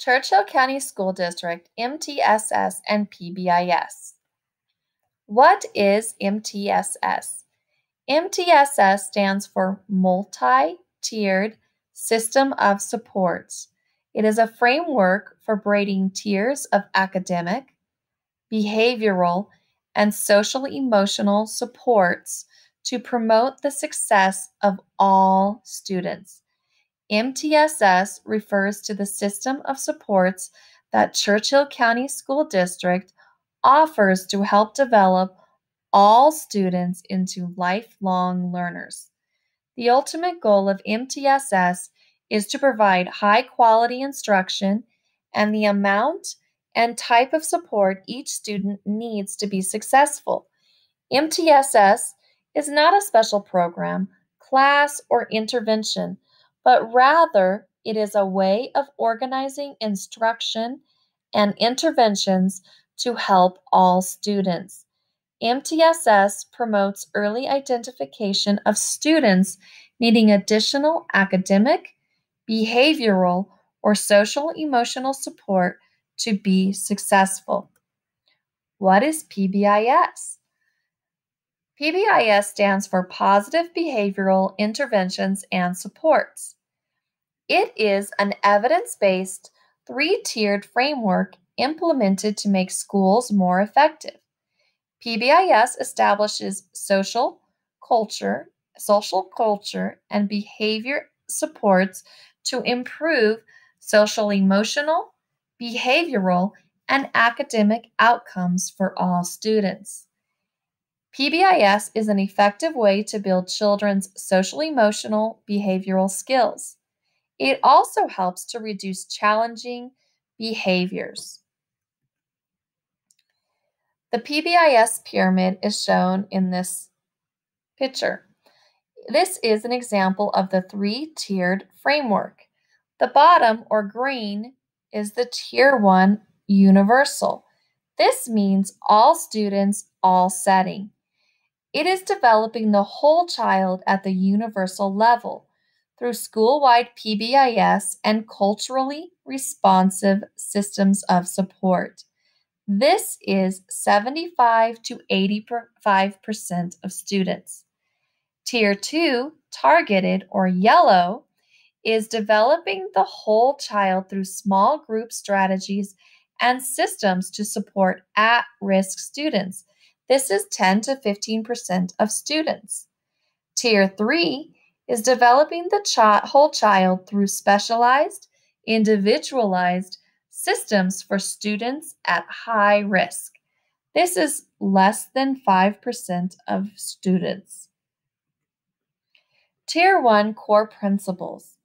Churchill County School District, MTSS and PBIS. What is MTSS? MTSS stands for Multi-Tiered System of Supports. It is a framework for grading tiers of academic, behavioral, and social-emotional supports to promote the success of all students. MTSS refers to the system of supports that Churchill County School District offers to help develop all students into lifelong learners. The ultimate goal of MTSS is to provide high-quality instruction and the amount and type of support each student needs to be successful. MTSS is not a special program, class, or intervention, but rather it is a way of organizing instruction and interventions to help all students. MTSS promotes early identification of students needing additional academic, behavioral, or social-emotional support to be successful. What is PBIS? PBIS stands for Positive Behavioral Interventions and Supports. It is an evidence-based, three-tiered framework implemented to make schools more effective. PBIS establishes social culture, and behavior supports to improve social-emotional, behavioral, and academic outcomes for all students. PBIS is an effective way to build children's social-emotional behavioral skills. It also helps to reduce challenging behaviors. The PBIS pyramid is shown in this picture. This is an example of the three-tiered framework. The bottom, or green, is the Tier 1 universal. This means all students, all setting. It is developing the whole child at the universal level through school-wide PBIS and culturally responsive systems of support. This is 75 to 85% of students. Tier 2, targeted or yellow, is developing the whole child through small group strategies and systems to support at-risk students. This is 10 to 15% of students. Tier 3 is developing the whole child through specialized, individualized systems for students at high risk. This is less than 5% of students. Tier 1 core principles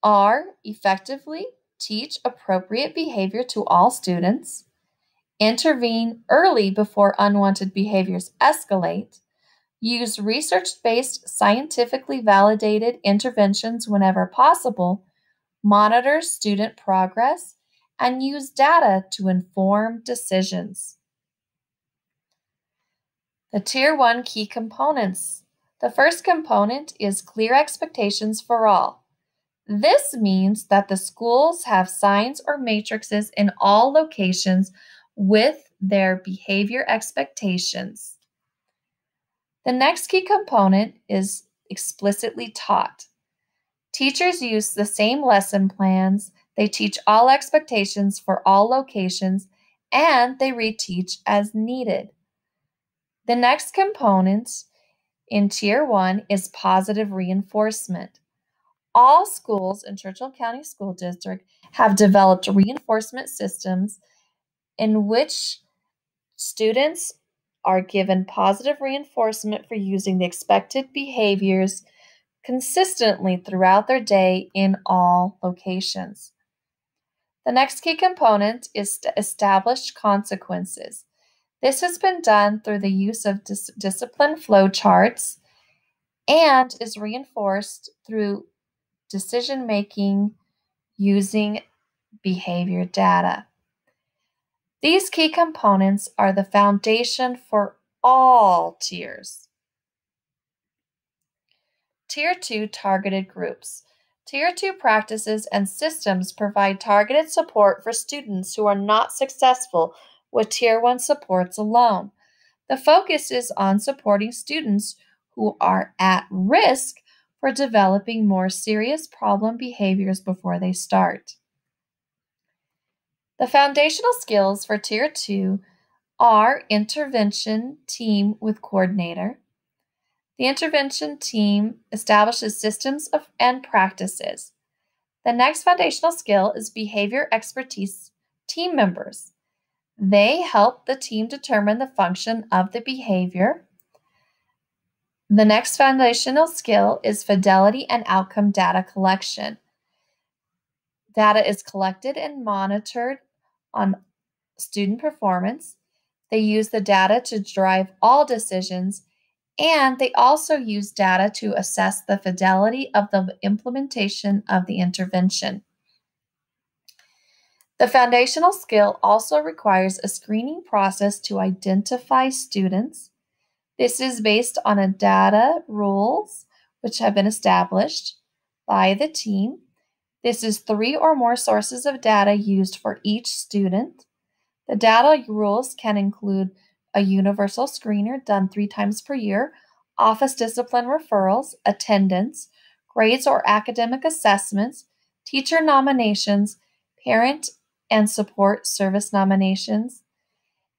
are effectively teach appropriate behavior to all students, intervene early before unwanted behaviors escalate, use research-based, scientifically validated interventions whenever possible, monitor student progress, and use data to inform decisions. The Tier 1 key components. The first component is clear expectations for all. This means that the schools have signs or matrices in all locations with their behavior expectations. The next key component is explicitly taught. Teachers use the same lesson plans, they teach all expectations for all locations, and they reteach as needed. The next component in Tier 1 is positive reinforcement. All schools in Churchill County School District have developed reinforcement systems in which students are given positive reinforcement for using the expected behaviors consistently throughout their day in all locations. The next key component is established consequences. This has been done through the use of discipline flow charts and is reinforced through decision-making using behavior data. These key components are the foundation for all tiers. Tier 2 targeted groups. Tier 2 practices and systems provide targeted support for students who are not successful with Tier 1 supports alone. The focus is on supporting students who are at risk for developing more serious problem behaviors before they start. The foundational skills for Tier 2 are intervention team with coordinator. The intervention team establishes systems and practices. The next foundational skill is behavior expertise team members. They help the team determine the function of the behavior. The next foundational skill is fidelity and outcome data collection. Data is collected and monitored on student performance. They use the data to drive all decisions, and they also use data to assess the fidelity of the implementation of the intervention. The foundational skill also requires a screening process to identify students. This is based on a data rules which have been established by the team. This is 3 or more sources of data used for each student. The data rules can include a universal screener done 3 times per year, office discipline referrals, attendance, grades or academic assessments, teacher nominations, parent and support service nominations.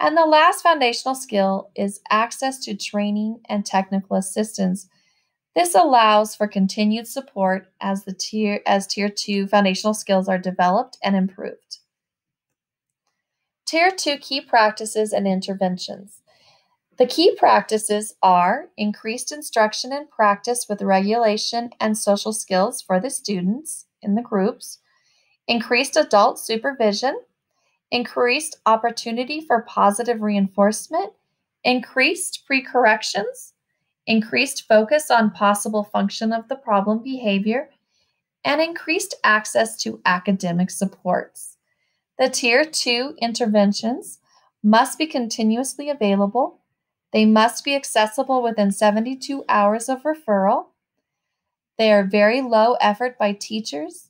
And the last foundational skill is access to training and technical assistance. This allows for continued support as Tier 2 foundational skills are developed and improved. Tier 2 key practices and interventions. The key practices are increased instruction and practice with regulation and social skills for the students in the groups, increased adult supervision, increased opportunity for positive reinforcement, increased pre-corrections, increased focus on possible function of the problem behavior, and increased access to academic supports. The Tier 2 interventions must be continuously available. They must be accessible within 72 hours of referral. They are very low effort by teachers.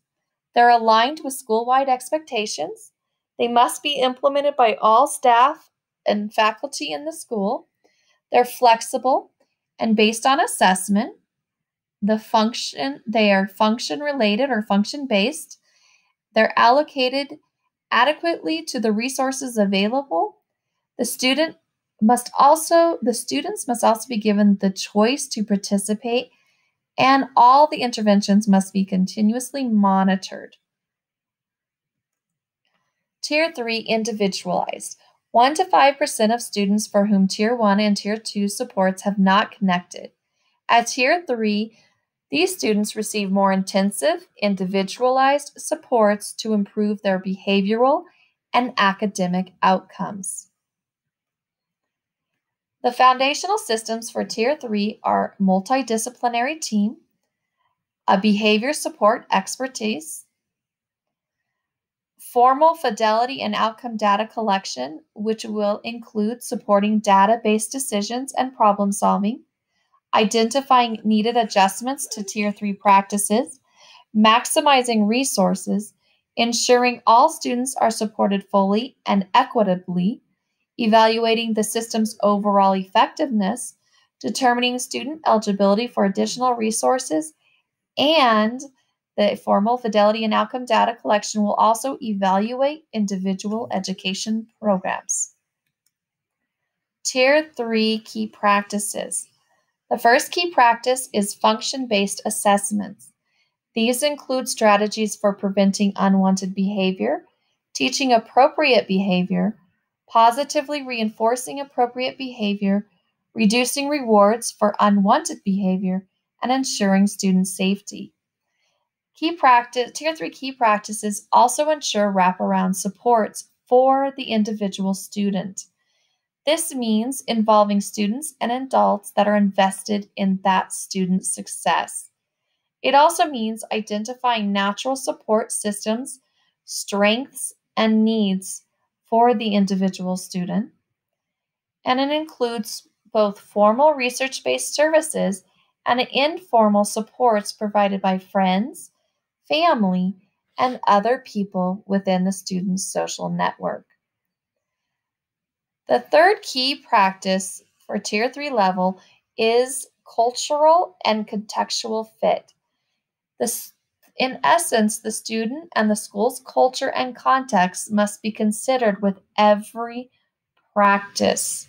They're aligned with school-wide expectations. They must be implemented by all staff and faculty in the school. They're flexible and based on assessment. They are function-related or function-based. They're allocated adequately to the resources available. The students must also be given the choice to participate, and all the interventions must be continuously monitored. Tier 3 individualized. 1 to 5% of students for whom Tier 1 and Tier 2 supports have not connected. At Tier 3, these students receive more intensive, individualized supports to improve their behavioral and academic outcomes. The foundational systems for Tier 3 are multidisciplinary team, a behavior support expertise, formal fidelity and outcome data collection, which will include supporting data-based decisions and problem solving, identifying needed adjustments to Tier 3 practices, maximizing resources, ensuring all students are supported fully and equitably, evaluating the system's overall effectiveness, determining student eligibility for additional resources, and the formal fidelity and outcome data collection will also evaluate individual education programs. Tier 3 key practices. The first key practice is function-based assessments. These include strategies for preventing unwanted behavior, teaching appropriate behavior, positively reinforcing appropriate behavior, reducing rewards for unwanted behavior, and ensuring student safety. Tier 3 key practices also ensure wraparound supports for the individual student. This means involving students and adults that are invested in that student's success. It also means identifying natural support systems, strengths, and needs for the individual student. And it includes both formal research-based services and informal supports provided by friends, family, and other people within the student's social network. The third key practice for Tier 3 level is cultural and contextual fit. In essence, the student and the school's culture and context must be considered with every practice.